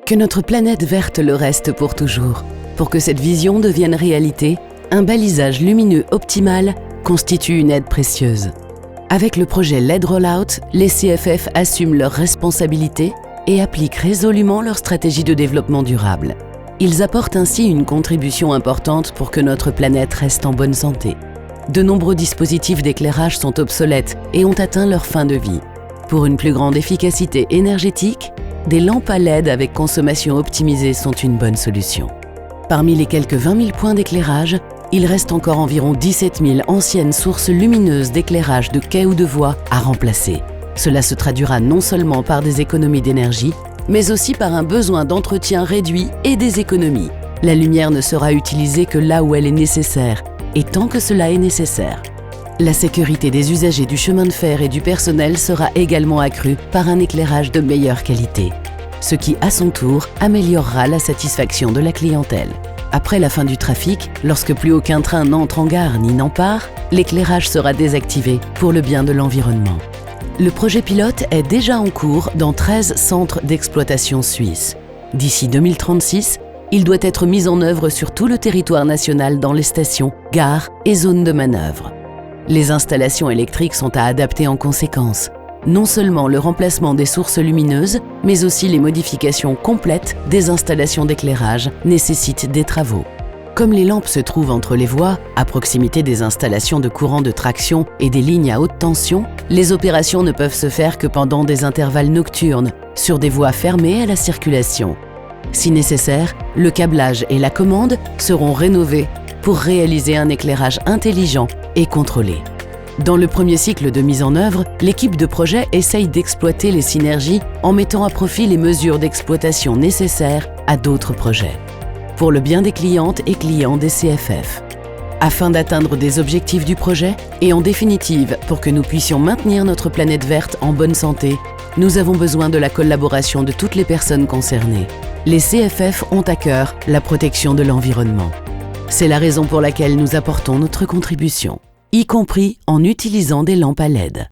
Que notre planète verte le reste pour toujours. Pour que cette vision devienne réalité, un balisage lumineux optimal constitue une aide précieuse. Avec le projet LED Rollout, les CFF assument leurs responsabilités et appliquent résolument leur stratégie de développement durable. Ils apportent ainsi une contribution importante pour que notre planète reste en bonne santé. De nombreux dispositifs d'éclairage sont obsolètes et ont atteint leur fin de vie. Pour une plus grande efficacité énergétique, des lampes à LED avec consommation optimisée sont une bonne solution. Parmi les quelques 20 000 points d'éclairage, il reste encore environ 17 000 anciennes sources lumineuses d'éclairage de quais ou de voies à remplacer. Cela se traduira non seulement par des économies d'énergie, mais aussi par un besoin d'entretien réduit et des économies. La lumière ne sera utilisée que là où elle est nécessaire, et tant que cela est nécessaire. La sécurité des usagers du chemin de fer et du personnel sera également accrue par un éclairage de meilleure qualité, ce qui, à son tour, améliorera la satisfaction de la clientèle. Après la fin du trafic, lorsque plus aucun train n'entre en gare ni n'en part, l'éclairage sera désactivé pour le bien de l'environnement. Le projet pilote est déjà en cours dans 13 centres d'exploitation suisses. D'ici 2036, il doit être mis en œuvre sur tout le territoire national dans les stations, gares et zones de manœuvre. Les installations électriques sont à adapter en conséquence. Non seulement le remplacement des sources lumineuses, mais aussi les modifications complètes des installations d'éclairage nécessitent des travaux. Comme les lampes se trouvent entre les voies, à proximité des installations de courant de traction et des lignes à haute tension, les opérations ne peuvent se faire que pendant des intervalles nocturnes, sur des voies fermées à la circulation. Si nécessaire, le câblage et la commande seront rénovés pour réaliser un éclairage intelligent et contrôlé. Dans le premier cycle de mise en œuvre, l'équipe de projet essaye d'exploiter les synergies en mettant à profit les mesures d'exploitation nécessaires à d'autres projets, pour le bien des clientes et clients des CFF. Afin d'atteindre des objectifs du projet et en définitive pour que nous puissions maintenir notre planète verte en bonne santé, nous avons besoin de la collaboration de toutes les personnes concernées. Les CFF ont à cœur la protection de l'environnement. C'est la raison pour laquelle nous apportons notre contribution, y compris en utilisant des lampes à LED.